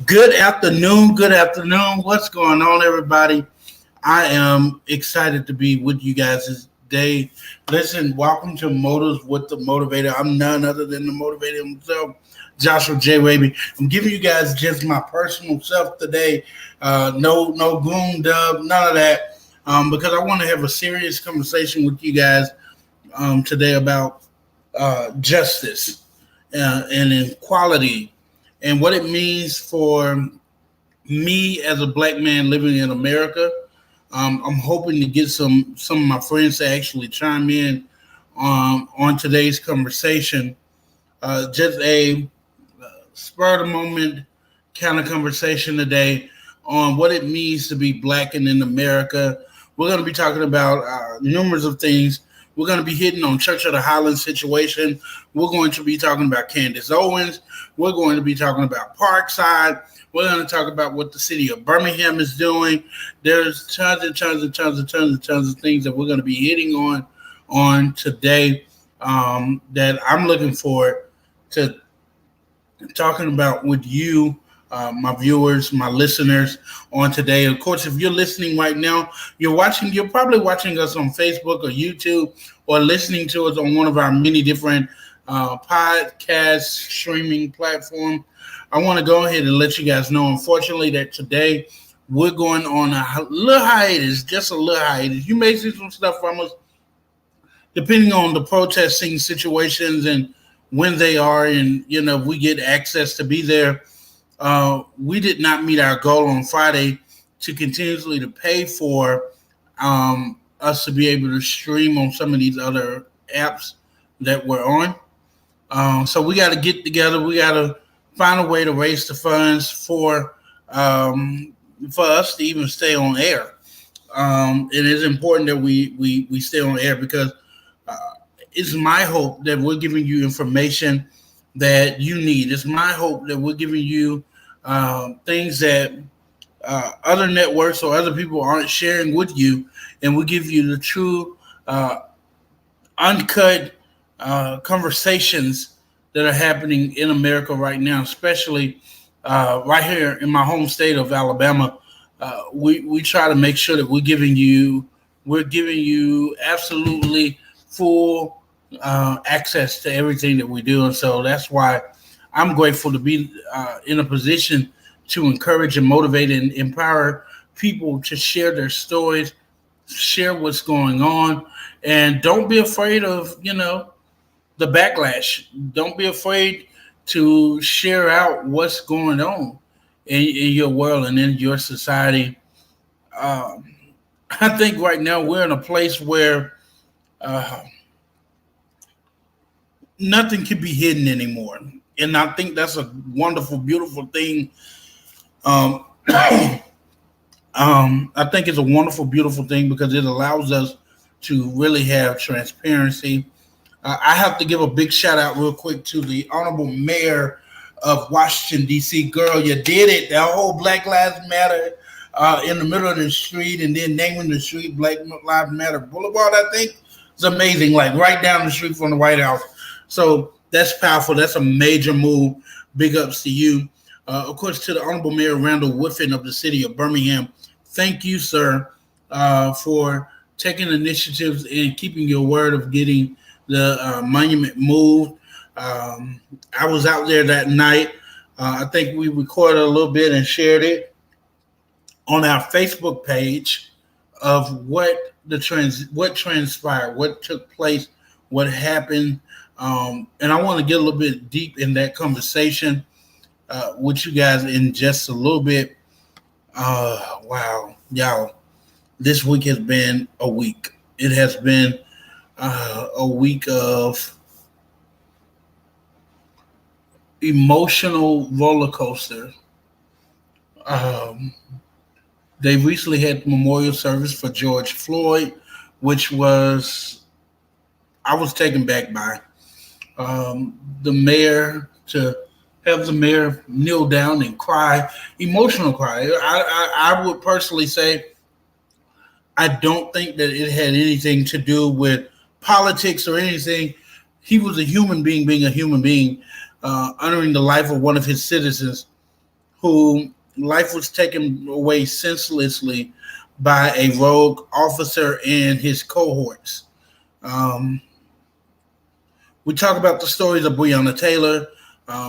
Good afternoon. Good afternoon. What's going on, everybody? I am excited to be with you guys today. Listen, welcome to Motors with the Motivator. I'm none other than the motivator himself, Joshua J. Raby. I'm giving you guys just my personal self today. No gloom dub, none of that. Because I want to have a serious conversation with you guys today about justice and equality and what it means for me as a black man living in America. I'm hoping to get some of my friends to actually chime in on today's conversation. Just a spur of the moment kind of conversation today on what it means to be black and in America. We're going to be talking about numerous of things. We're going to be hitting on Church of the Highlands situation. We're going to be talking about Candace Owens. We're going to be talking about Parkside. We're going to talk about what the city of Birmingham is doing. There's tons of things that we're going to be hitting on today that I'm looking forward to talking about with you, my viewers, my listeners on today. Of course, if you're listening right now, you're probably watching us on Facebook or YouTube or listening to us on one of our many different podcast streaming platforms. I want to go ahead and let you guys know, unfortunately, that today we're going on a little hiatus, just a little hiatus. You may see some stuff from us depending on the protesting situations and when they are, and if we get access to be there. We did not meet our goal on Friday to continuously to pay for us to be able to stream on some of these other apps that we're on. So we got to get together. We got to find a way to raise the funds for us to even stay on air. It is important that we stay on air because it's my hope that we're giving you information that you need. It's my hope that we're giving you things that other networks or other people aren't sharing with you, and we give you the true, uncut conversations that are happening in America right now, especially right here in my home state of Alabama. We try to make sure that we're giving you absolutely full access to everything that we do, and so that's why I'm grateful to be in a position to encourage and motivate and empower people to share their stories, share what's going on, and don't be afraid of the backlash. Don't be afraid to share out what's going on in your world and in your society. Um, I think right now we're in a place where uh, nothing can be hidden anymore. And I think that's a wonderful, beautiful thing. Um, I think it's a wonderful, beautiful thing because it allows us to really have transparency. I have to give a big shout out real quick to the Honorable Mayor of Washington, D.C. Girl, you did it. That whole Black Lives Matter in the middle of the street and then naming the street Black Lives Matter Boulevard, I think. It's amazing, like right down the street from the White House. So that's powerful. That's a major move. Big ups to you. Of course, to the Honorable Mayor Randall Woodfin of the city of Birmingham. Thank you, sir, for taking initiatives and keeping your word of getting the monument moved. I was out there that night. I think we recorded a little bit and shared it on our Facebook page of what transpired, what took place, what happened. And I want to get a little bit deep in that conversation with you guys in just a little bit. Wow, y'all, this week has been a week. It has been a week of emotional roller coaster. Um, they recently had the memorial service for George Floyd, which I was taken back by the mayor to have the mayor kneel down and cry, emotional cry. I would personally say I don't think that it had anything to do with politics or anything. He was a human being, being a human being, honoring the life of one of his citizens who life was taken away senselessly by a rogue officer and his cohorts. Um, we talk about the stories of Breonna Taylor.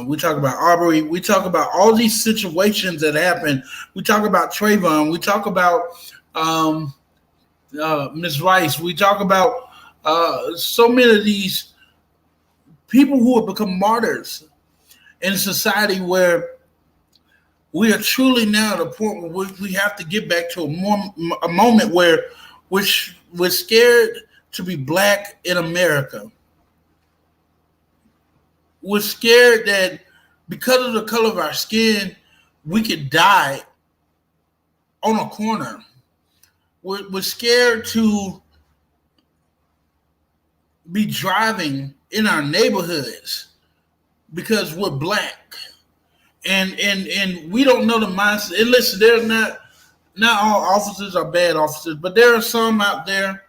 We talk about Arbery. We talk about all these situations that happen. We talk about Trayvon. We talk about um, Ms. Rice. We talk about so many of these people who have become martyrs in society where we are truly now at a point where we have to get back to a moment where we're scared to be black in America. We're scared that because of the color of our skin, we could die on a corner. We're scared to be driving in our neighborhoods because we're black. And we don't know the mindset. And listen, there's not all officers are bad officers, but there are some out there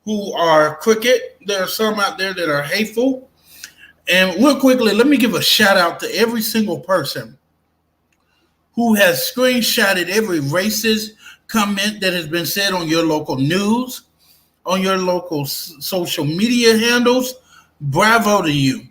who are crooked. There are some out there that are hateful. And real quickly, let me give a shout out to every single person who has screenshotted every racist comment that has been said on your local news, on your local social media handles. Bravo to you.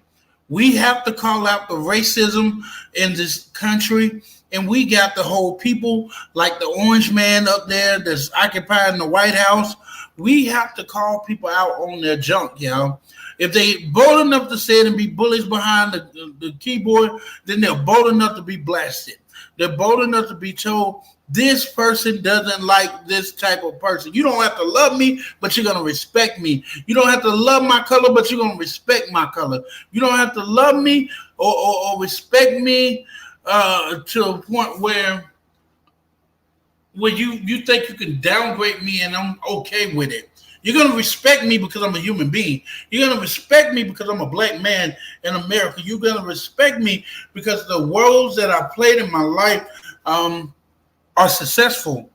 We have to call out the racism in this country, and we got to hold people like the orange man up there that's occupying the White House. We have to call people out on their junk, y'all. If they bold enough to say it and be bullies behind the keyboard, then they're bold enough to be blasted. They're bold enough to be told, this person doesn't like this type of person. You don't have to love me, but you're going to respect me. You don't have to love my color, but you're going to respect my color. You don't have to love me or respect me to a point where you think you can downgrade me and I'm okay with it. You're going to respect me because I'm a human being. You're going to respect me because I'm a black man in America. You're going to respect me because the roles that I played in my life are successful.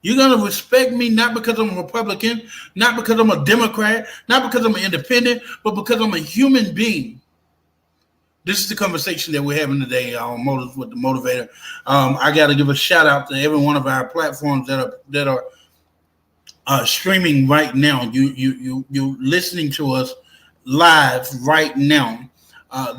You're going to respect me not because I'm a Republican, not because I'm a Democrat, not because I'm an independent, but because I'm a human being. This is the conversation that we're having today on Motives with the Motivator. I got to give a shout out to every one of our platforms that are streaming right now. You listening to us live right now.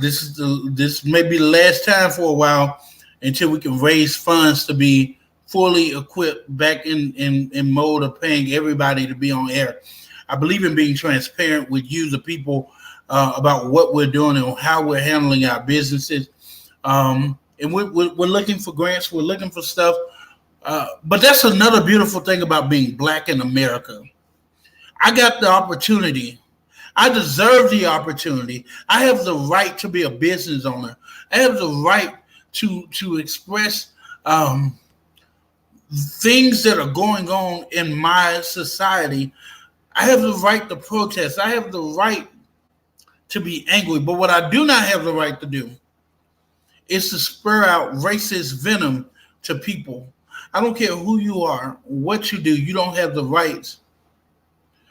This may be the last time for a while until we can raise funds to be fully equipped back in mode of paying everybody to be on air. I believe in being transparent with you, the people, about what we're doing and how we're handling our businesses. And we're looking for grants. We're looking for stuff. But that's another beautiful thing about being black in America. I got the opportunity. I deserve the opportunity. I have the right to be a business owner. I have the right to express things that are going on in my society. I have the right to protest. I have the right to be angry. But what I do not have the right to do is to spur out racist venom to people. I don't care who you are, what you do. You don't have the rights.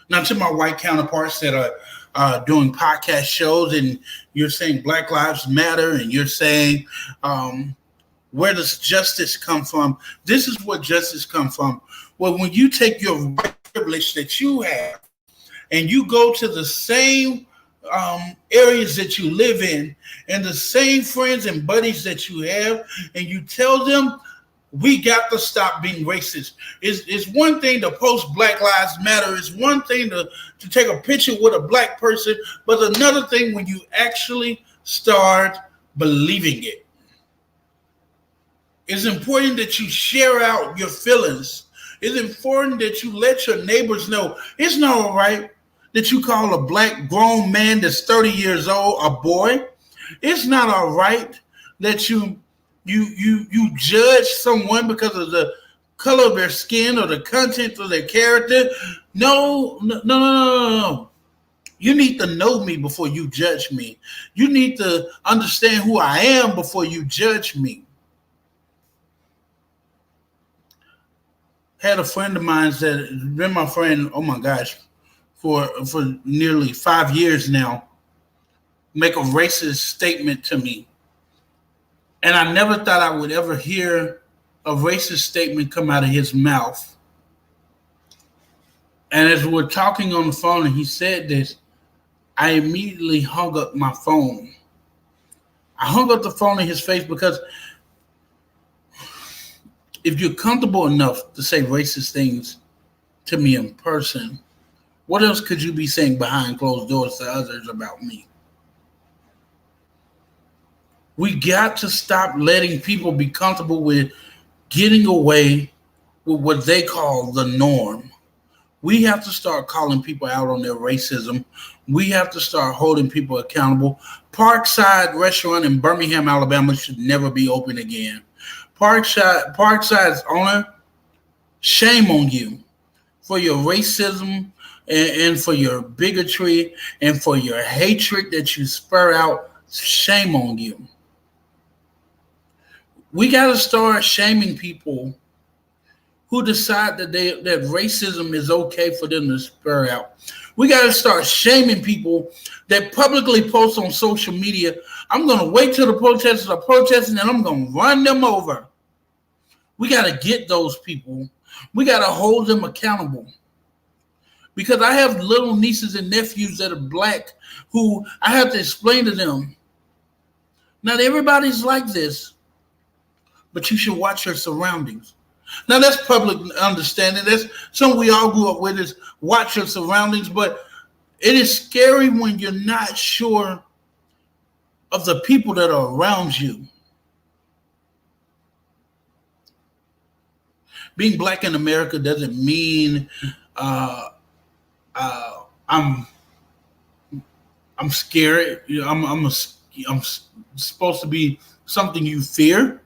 Now, to my white counterparts that are doing podcast shows and you're saying Black Lives Matter and you're saying, where does justice come from? This is where justice comes from. Well, when you take your white privilege that you have and you go to the same areas that you live in and the same friends and buddies that you have, and you tell them, we got to stop being racist. It's one thing to post Black Lives Matter. It's one thing to take a picture with a black person, but another thing when you actually start believing it. It's important that you share out your feelings. It's important that you let your neighbors know. It's not all right that you call a black grown man that's 30 years old a boy. It's not all right that you judge someone because of the color of their skin or the content of their character. No. You need to know me before you judge me. You need to understand who I am before you judge me. Had a friend of mine that has been my friend, oh my gosh, for nearly 5 years now, make a racist statement to me. And I never thought I would ever hear a racist statement come out of his mouth. And as we're talking on the phone and he said this, I immediately hung up my phone. I hung up the phone in his face because if you're comfortable enough to say racist things to me in person, what else could you be saying behind closed doors to others about me? We got to stop letting people be comfortable with getting away with what they call the norm. We have to start calling people out on their racism. We have to start holding people accountable. Parkside Restaurant in Birmingham, Alabama should never be open again. Parkside's owner, shame on you for your racism and for your bigotry and for your hatred that you spur out. Shame on you. We got to start shaming people who decide that that racism is okay for them to spur out. We got to start shaming people that publicly post on social media, I'm going to wait till the protesters are protesting and I'm going to run them over. We got to get those people. We got to hold them accountable. Because I have little nieces and nephews that are black who I have to explain to them, not everybody's like this, but you should watch your surroundings. Now, that's public understanding. That's something we all grew up with, is watch your surroundings. But it is scary when you're not sure of the people that are around you. Being black in America doesn't mean I'm scared. You know, I'm supposed to be something you fear.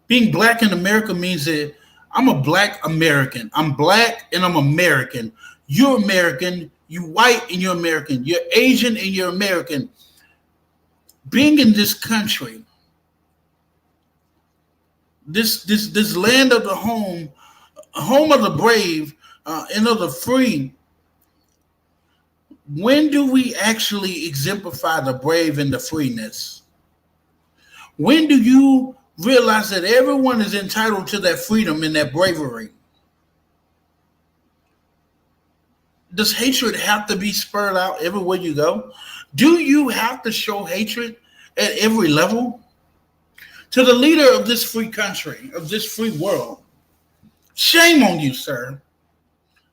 Being black in America means that I'm a black American. I'm black and I'm American. You're American. You white and you're American. You're Asian and you're American. Being in this country, this land of the home of the brave, and of the free. When do we actually exemplify the brave and the freeness? When do you realize that everyone is entitled to that freedom and that bravery? Does hatred have to be spurred out everywhere you go? Do you have to show hatred at every level? To the leader of this free country, of this free world, shame on you, sir.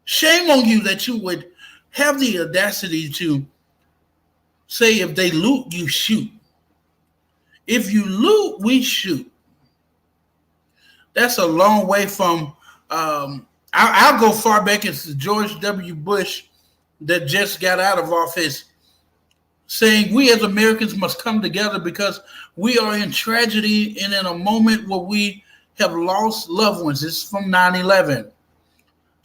Shame on you that you would have the audacity to say, if they loot, you shoot. If you loot, we shoot. That's a long way from, I'll go far back as George W. Bush, that just got out of office, saying we as Americans must come together because we are in tragedy and in a moment where we have lost loved ones. This is from 9/11.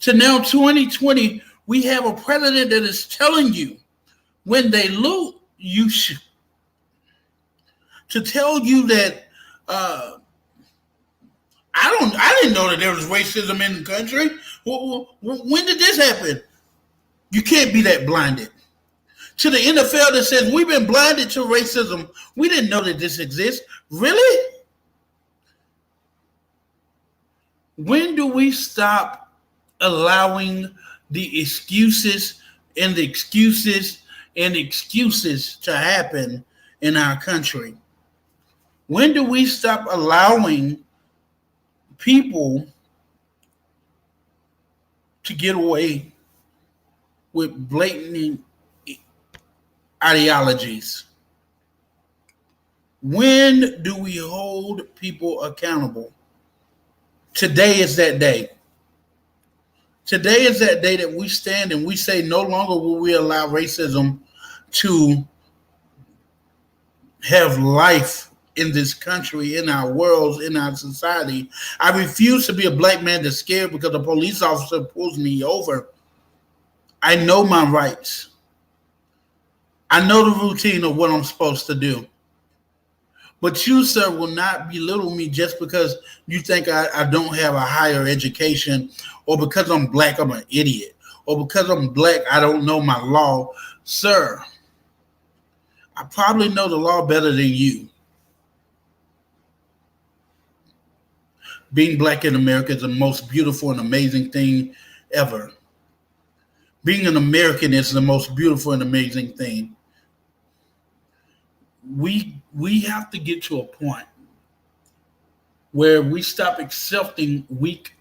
To now 2020, we have a president that is telling you, when they loot, you shoot. To tell you that I didn't know that there was racism in the country. When did this happen? You can't be that blinded. To the NFL that says we've been blinded to racism. We didn't know that this exists. Really? When do we stop allowing the excuses to happen in our country? When do we stop allowing people to get away with blatant ideologies? When do we hold people accountable? Today is that day. Today is that day that we stand and we say no longer will we allow racism to have life in this country, in our worlds, in our society. I refuse to be a black man that's scared because a police officer pulls me over. I know my rights. I know the routine of what I'm supposed to do. But you, sir, will not belittle me just because you think I don't have a higher education, or because I'm black, I'm an idiot, or because I'm black, I don't know my law. Sir, I probably know the law better than you. Being black in America is the most beautiful and amazing thing ever. Being an American is the most beautiful and amazing thing. We have to get to a point where we stop accepting weak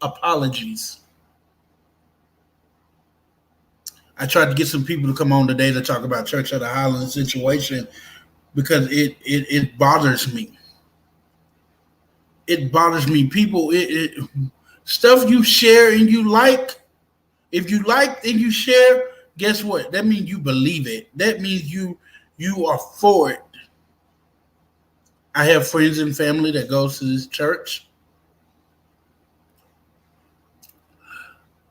apologies. I tried to get some people to come on today to talk about Church of the Highlands situation because it bothers me. It bothers me. People, stuff you share and you like, if you like and you share, guess what? That means you believe it. That means you are for it. I have friends and family that goes to this church.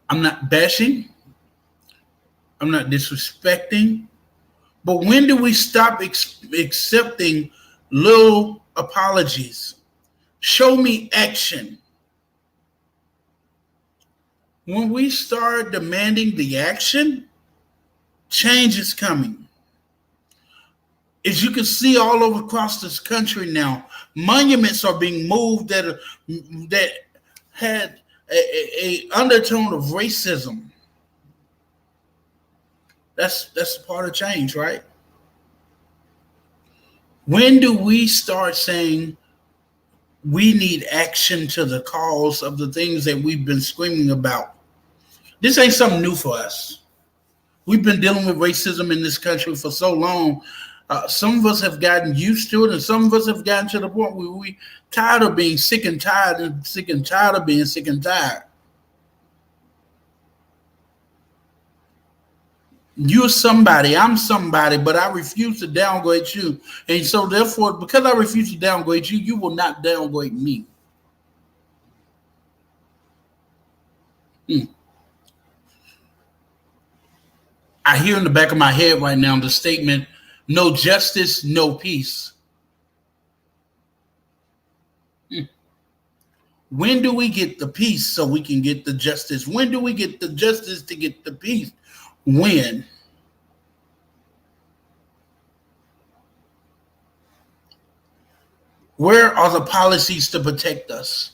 I'm not bashing. I'm not disrespecting. But when do we stop accepting little apologies? Show me action. When we start demanding the action, change is coming. As you can see all over across this country now, monuments are being moved that had a undertone of racism. That's part of change, right? When do we start saying we need action to the cause of the things that we've been screaming about? This ain't something new for us. We've been dealing with racism in this country for so long. Some of us have gotten used to it, and some of us have gotten to the point where we tired of being sick and tired and sick and tired of being sick and tired. You're somebody, I'm somebody, but I refuse to downgrade you. And so therefore, because I refuse to downgrade you, you will not downgrade me. I hear in the back of my head right now the statement, no justice, no peace. When do we get the peace so we can get the justice? When do we get the justice to get the peace? When? Where are the policies to protect us?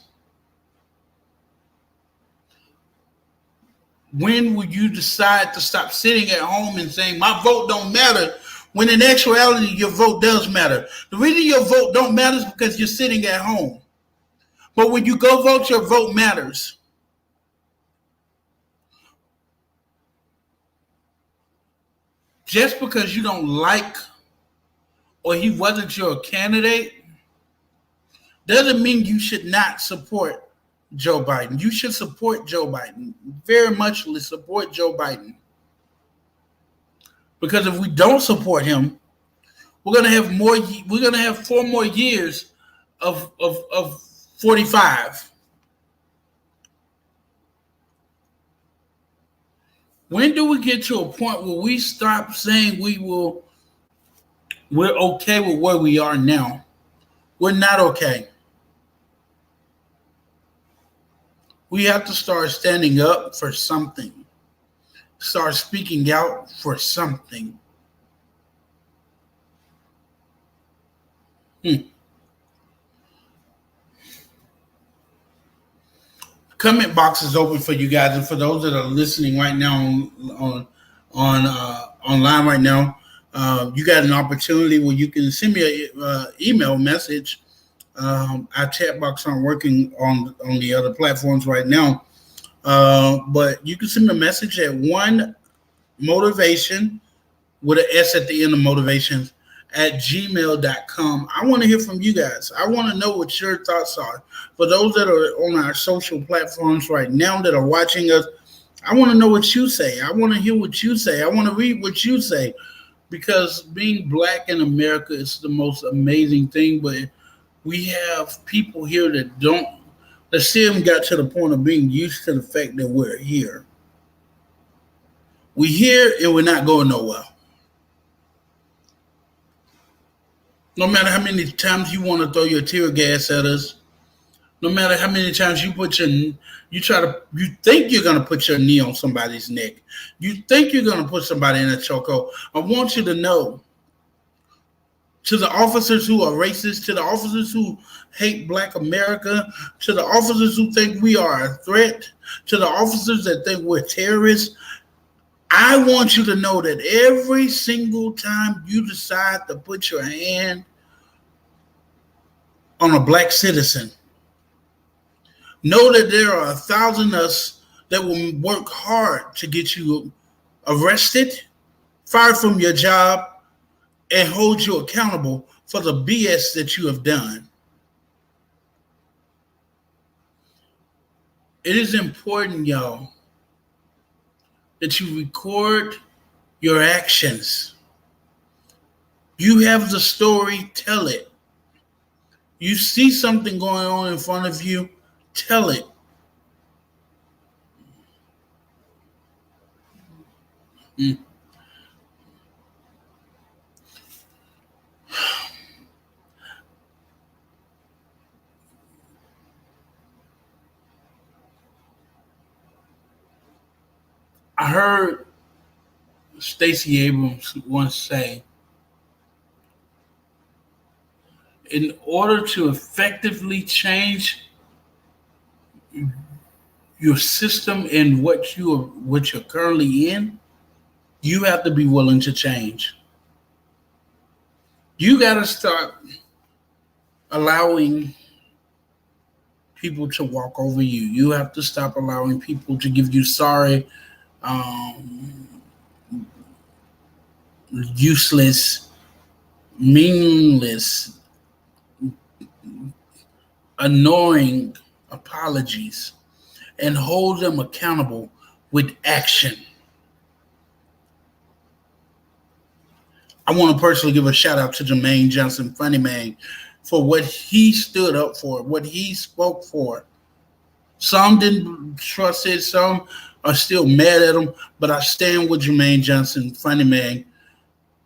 When will you decide to stop sitting at home and saying, my vote don't matter, when in actuality, your vote does matter? The reason your vote don't matter is because you're sitting at home. But when you go vote, your vote matters. Just because you don't like or he wasn't your candidate doesn't mean you should not support Joe Biden. You should support Joe Biden. Very much support Joe Biden. Because if we don't support him, we're gonna have 4 more years of 45. When do we get to a point where we stop saying we're okay with where we are now? We're not okay. We have to start standing up for something. Start speaking out for something. Comment box is open for you guys, and for those that are listening right now online right now, you got an opportunity where you can send me an email message. Our chat box aren't working on the other platforms right now, but you can send me a message at one motivation with an S at the end of motivation at gmail.com. I want to hear from you guys. I want to know what your thoughts are. For those that are on our social platforms right now that are watching us, I want to know what you say. I want to hear what you say. I want to read what you say, because being black in America is the most amazing thing. But we have people here that still haven't got to the point of being used to the fact that we're here. We're here and we're not going nowhere. No matter how many times you want to throw your tear gas at us, no matter how many times you think you're going to put your knee on somebody's neck, you think you're going to put somebody in a chokehold, I want you to know to the officers who are racist, to the officers who hate Black America, to the officers who think we are a threat, to the officers that think we're terrorists. I want you to know that every single time you decide to put your hand on a Black citizen, know that there are 1,000 of us that will work hard to get you arrested, fired from your job, and hold you accountable for the BS that you have done. It is important, y'all, that you record your actions. You have the story, tell it. You see something going on in front of you, tell it. I heard Stacey Abrams once say, in order to effectively change your system and what you're currently in, you have to be willing to change. You got to start allowing people to walk over you. You have to stop allowing people to give you sorry, useless, meaningless, annoying apologies, and hold them accountable with action. I want to personally give a shout out to Jermaine Johnson, Funny Man, for what he stood up for, what he spoke for. Some didn't trust it, some are still mad at him, but I stand with Jermaine Johnson, Funny Man,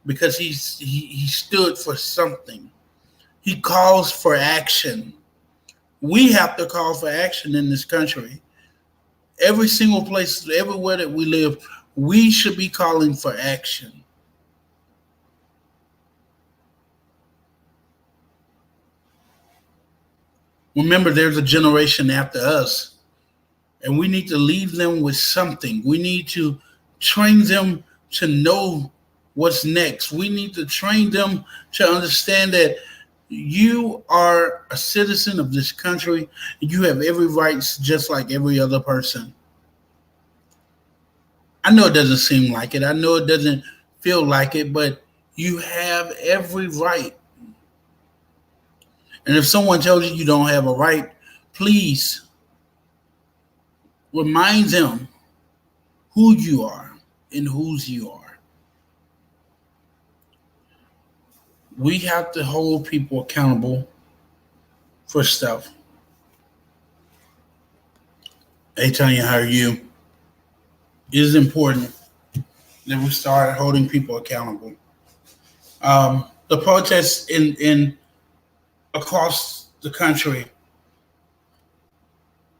because he stood for something. He calls for action. We have to call for action in this country. Every single place, everywhere that we live, we should be calling for action. Remember, there's a generation after us, and we need to leave them with something. We need to train them to know what's next. We need to train them to understand that you are a citizen of this country, and you have every right just like every other person. I know it doesn't seem like it. I know it doesn't feel like it, but you have every right. And if someone tells you you don't have a right, please remind them who you are and whose you are. We have to hold people accountable for stuff. Hey, Tanya, how are you? It is important that we start holding people accountable. The protests in across the country,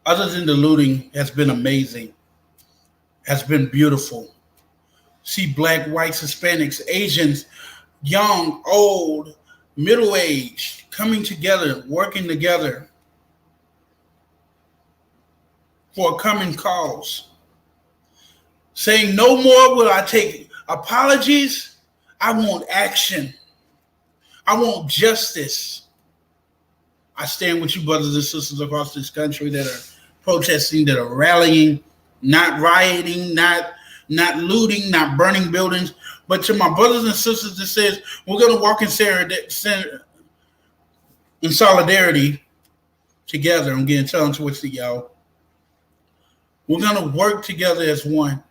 other than the looting, has been amazing, has been beautiful. See Black, whites, Hispanics, Asians, young, old, middle-aged, coming together, working together for a common cause. Saying no more will I take apologies. I want action. I want justice. I stand with you, brothers and sisters across this country that are protesting, that are rallying, not rioting, not looting, not burning buildings. But to my brothers and sisters that says we're going to walk in solidarity together. I'm getting tongue twisted, y'all. We're going to work together as one.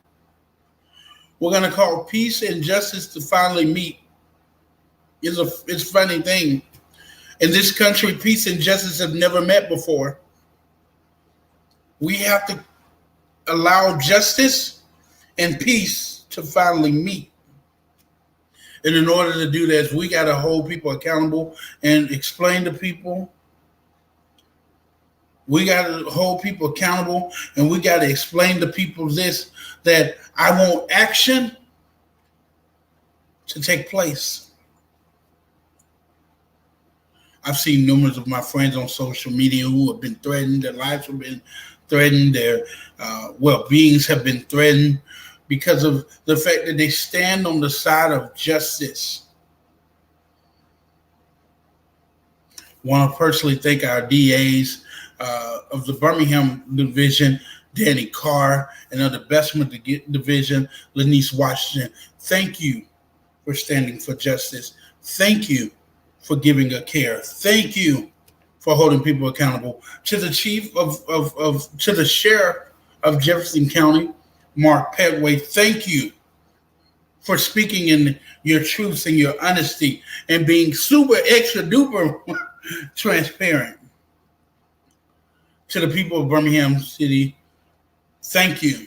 We're going to call peace and justice to finally meet. It's a funny thing. In this country, peace and justice have never met before. We have to allow justice and peace to finally meet. And in order to do this, we got to hold people accountable and explain to people. We got to hold people accountable, and we got to explain to people this, that I want action to take place. I've seen numerous of my friends on social media who have been threatened. Their lives have been threatened. Their well-beings have been threatened because of the fact that they stand on the side of justice. I want to personally thank our DAs of the Birmingham division, Danny Carr, and of the Bessemer division, Lanice Washington. Thank you for standing for justice. Thank you for giving a care. Thank you for holding people accountable. To the to the sheriff of Jefferson County, Mark Petway, thank you for speaking in your truth and your honesty and being super extra duper transparent. To the people of Birmingham City, thank you.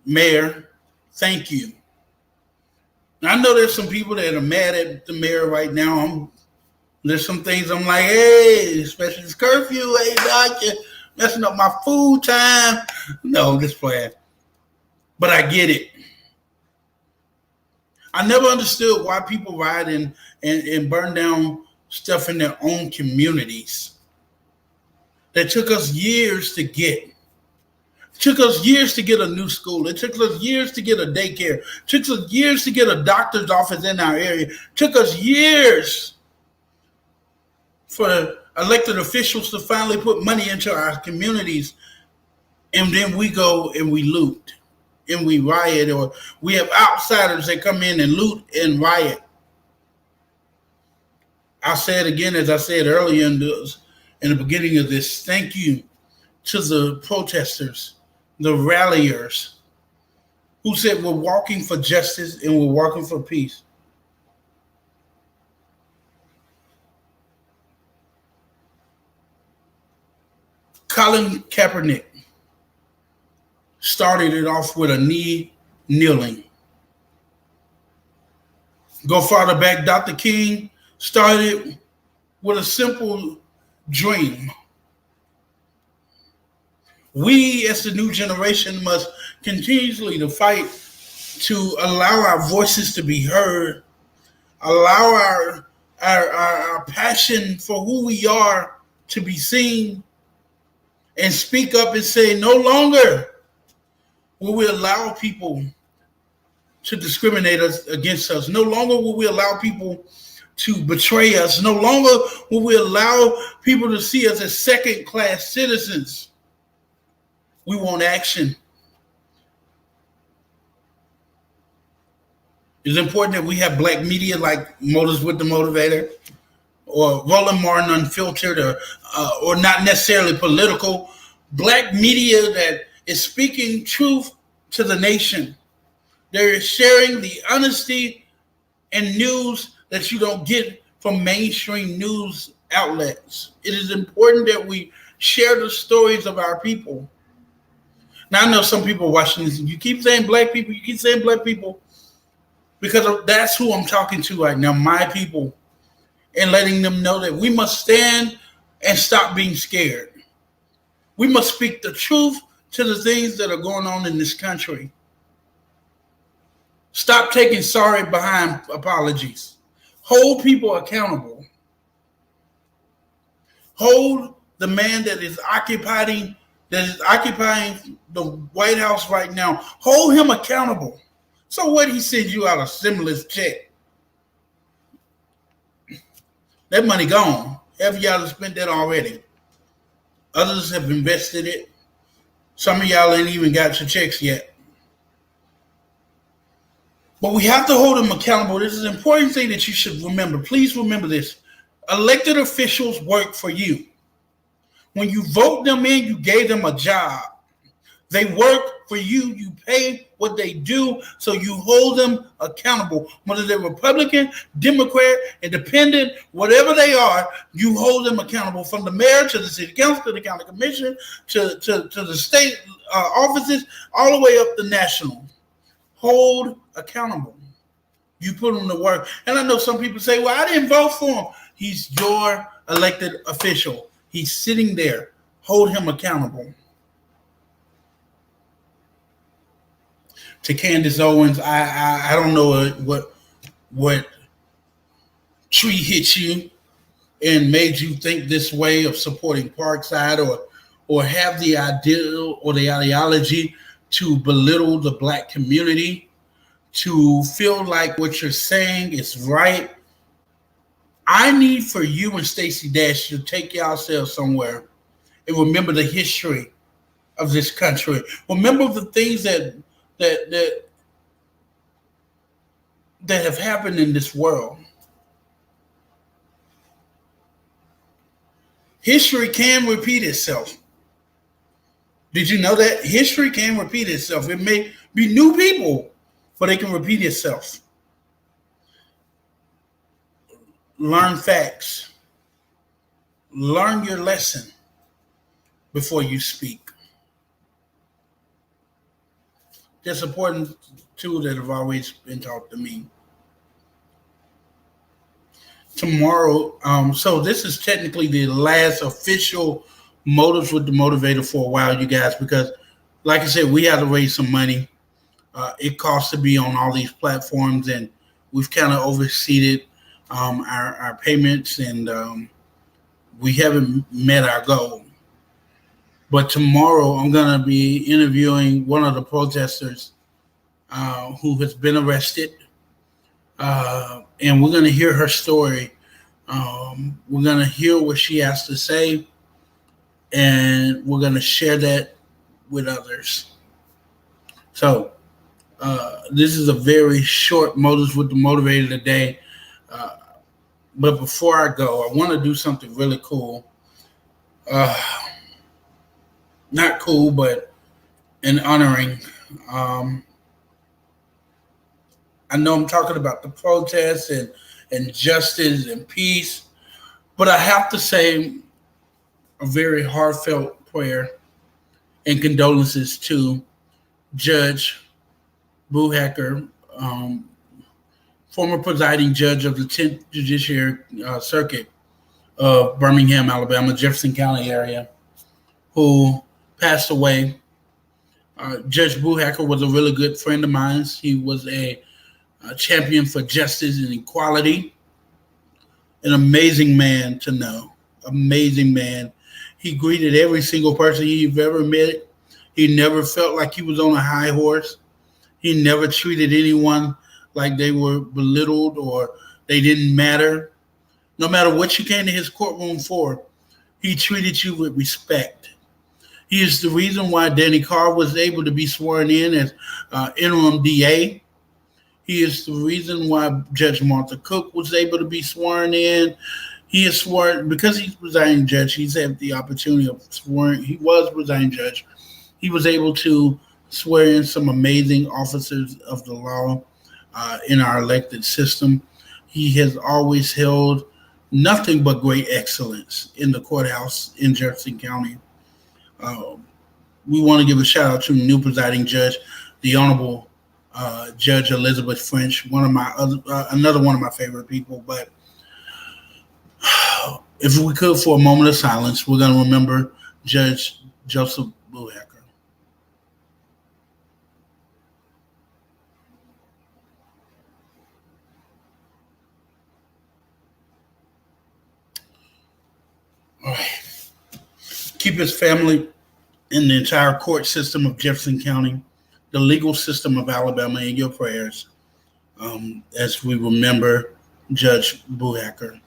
Mayor, thank you. Now, I know there's some people that are mad at the mayor right now. There's some things I'm like, hey, especially this curfew, hey, Doc, you're messing up my food time. No, I'm just playing. But I get it. I never understood why people ride and burn down stuff in their own communities that took us years to get. It took us years to get a new school. It took us years to get a daycare. It took us years to get a doctor's office in our area. It took us years for elected officials to finally put money into our communities. And then we go and we loot and we riot, or we have outsiders that come in and loot and riot. I'll say it again, as I said earlier in the beginning of this, thank you to the protesters, the ralliers, who said we're walking for justice and we're walking for peace. Colin Kaepernick started it off with a knee kneeling. Go farther back, Dr. King started with a simple dream. We, as the new generation, must continuously to fight to allow our voices to be heard, allow our passion for who we are to be seen, and speak up and say, no longer will we allow people to discriminate against us. No longer will we allow people to betray us. No longer will we allow people to see us as second-class citizens. We want action. It's important that we have black media like Motives with the Motivator, or Roland Martin Unfiltered, or not necessarily political. Black media that is speaking truth to the nation. They're sharing the honesty and news that you don't get from mainstream news outlets. It is important that we share the stories of our people. Now, I know some people watching this, you keep saying black people, you keep saying black people, because that's who I'm talking to right now, my people, and letting them know that we must stand and stop being scared. We must speak the truth to the things that are going on in this country. Stop taking sorry behind apologies. Hold people accountable. Hold the man that is occupying the White House right now. Hold him accountable. So what, he sends you out a stimulus check? That money gone. Half of y'all have spent that already. Others have invested it. Some of y'all ain't even got your checks yet. But we have to hold them accountable. This is an important thing that you should remember. Please remember this. Elected officials work for you. When you vote them in, you gave them a job. They work for you. You pay what they do, so you hold them accountable. Whether they're Republican, Democrat, Independent, whatever they are, you hold them accountable, from the mayor to the city council, to the county commission, to the state offices, all the way up to national. Hold accountable. You put them to work. And I know some people say, well, I didn't vote for him. He's your elected official. He's sitting there. Hold him accountable. To Candace Owens, I don't know what tree hit you, and made you think this way of supporting Parkside, or have the ideal or the ideology to belittle the black community, to feel like what you're saying is right, I need for you and Stacey Dash to take yourselves somewhere and remember the history of this country. Remember the things that that that have happened in this world. History can repeat itself. Did you know that history can repeat itself? It may be new people, but it can repeat itself. Learn facts. Learn your lesson before you speak. That's important tool that have always been taught to me. Tomorrow, so this is technically the last official Motives with the Motivator for a while, you guys, because like I said, we had to raise some money. It costs to be on all these platforms, and we've kind of overseeded our payments, and we haven't met our goal. But tomorrow, I'm going to be interviewing one of the protesters who has been arrested, and we're going to hear her story. We're going to hear what she has to say, and we're going to share that with others. So this is a very short Motives with the Motivator today. But before I go, I want to do something really cool. Not cool, but in honoring. I know I'm talking about the protests and justice and peace, but I have to say a very heartfelt prayer and condolences to Judge Buhacker, former presiding judge of the 10th Judiciary Circuit of Birmingham, Alabama, Jefferson County area, who passed away. Judge Buhacker was a really good friend of mine. He was a champion for justice and equality. An amazing man to know. Amazing man. He greeted every single person you've ever met. He never felt like he was on a high horse. He never treated anyone like they were belittled or they didn't matter. No matter what you came to his courtroom for, he treated you with respect. He is the reason why Danny Carr was able to be sworn in as interim DA. He is the reason why Judge Martha Cook was able to be sworn in. He is sworn because he's presiding judge. He's had the opportunity of swearing. He was presiding judge. He was able to swear in some amazing officers of the law in our elected system. He has always held nothing but great excellence in the courthouse in Jefferson County. We want to give a shout out to the new presiding judge, the Honorable Judge Elizabeth French, another one of my favorite people. But if we could, for a moment of silence, we're going to remember Judge Joseph Buhacker. All right. Keep his family and the entire court system of Jefferson County, the legal system of Alabama in your prayers as we remember Judge Buhacker.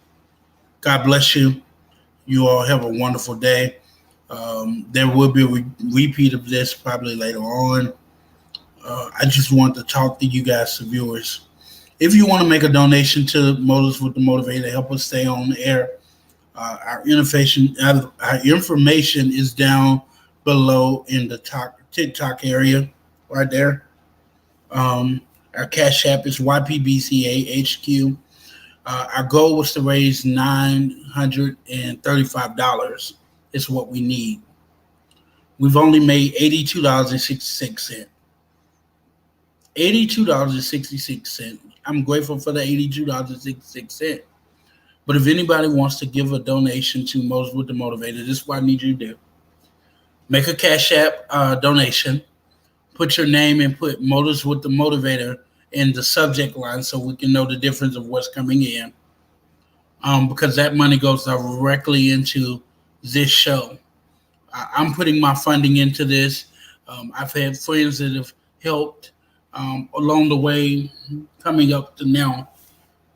God bless you. You all have a wonderful day. There will be a repeat of this probably later on. I just want to talk to you guys, the viewers. If you want to make a donation to Motives with the Motivator, help us stay on the air. Our information is down below in the TikTok area, right there. Our Cash App is YPBCAHQ. Our goal was to raise $935. Is what we need. We've only made $82.66. $82.66. I'm grateful for the $82.66. But if anybody wants to give a donation to Motives with the Motivator, this is what I need you to do. Make a Cash App donation. Put your name and put Motives with the Motivator in the subject line so we can know the difference of what's coming in. because that money goes directly into this show. I'm putting my funding into this. I've had friends that have helped along the way, coming up to now.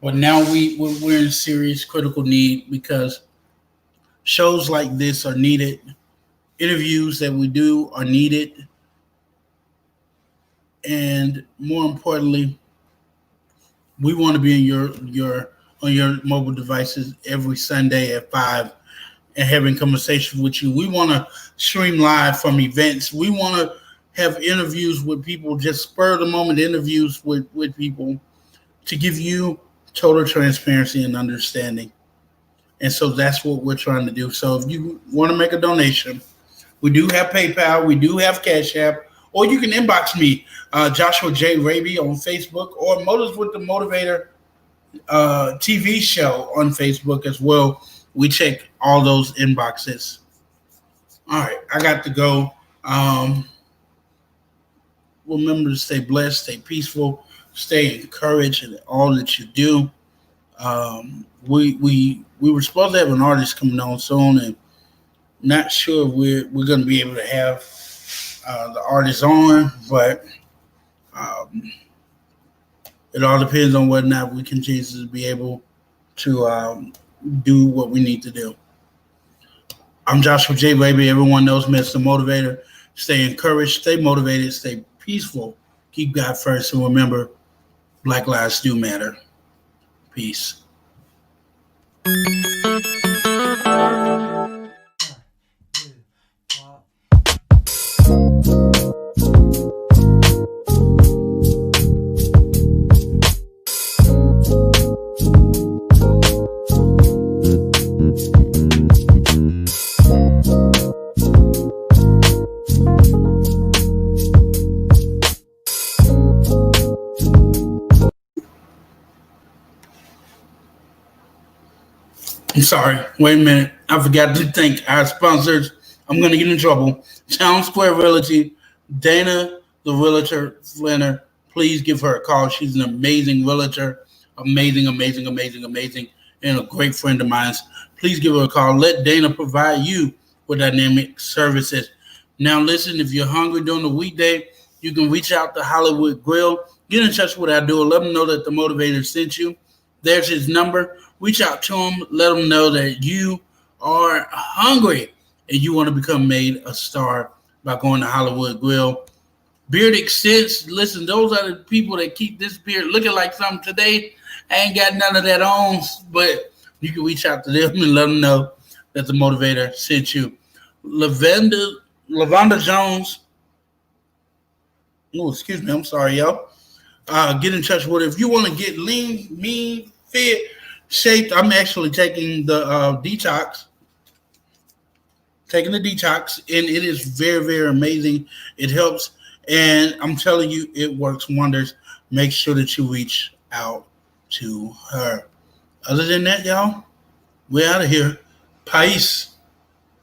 But now we're in serious critical need because shows like this are needed. Interviews that we do are needed, and more importantly, we want to be in your on your mobile devices every Sunday at 5 and having conversations with you. We want to stream live from events. We want to have interviews with people, just spur of the moment interviews with people to give you total transparency and understanding. And so that's what we're trying to do. So if you want to make a donation, we do have PayPal, we do have Cash App, or you can inbox me, Joshua J. Raby on Facebook, or Motives with the Motivator TV show on Facebook as well. We check all those inboxes. All right, I got to go. Remember to stay blessed, stay peaceful, stay encouraged in all that you do. We were supposed to have an artist coming on soon, and not sure we're going to be able to have the artist on, but it all depends on whether or not we continue to be able to do what we need to do. I'm Joshua J. Baby. Everyone knows me as the Motivator. Stay encouraged, stay motivated, stay peaceful. Keep God first, and remember, Black lives do matter. Peace. I'm sorry. Wait a minute. I forgot to thank our sponsors. I'm going to get in trouble. Town Square Realty, Dana, the realtor, Flinner. Please give her a call. She's an amazing realtor. Amazing, amazing, amazing, amazing, and a great friend of mine. Please give her a call. Let Dana provide you with dynamic services. Now, listen, if you're hungry during the weekday, you can reach out to Hollywood Grill. Get in touch with our dude. Let them know that the Motivator sent you. There's his number. Reach out to him. Let him know that you are hungry and you want to become made a star by going to Hollywood Grill. Beard Extents. Listen, those are the people that keep this beard looking like something today. I ain't got none of that on, but you can reach out to them and let them know that the Motivator sent you. Lavonda Jones. Oh, excuse me. I'm sorry, y'all. Get in touch with her. If you want to get lean, mean, fit, shaped, I'm actually taking the detox. And it is very, very amazing. It helps, and I'm telling you, it works wonders. Make sure that you reach out to her. Other than that, y'all, we're out of here. Peace.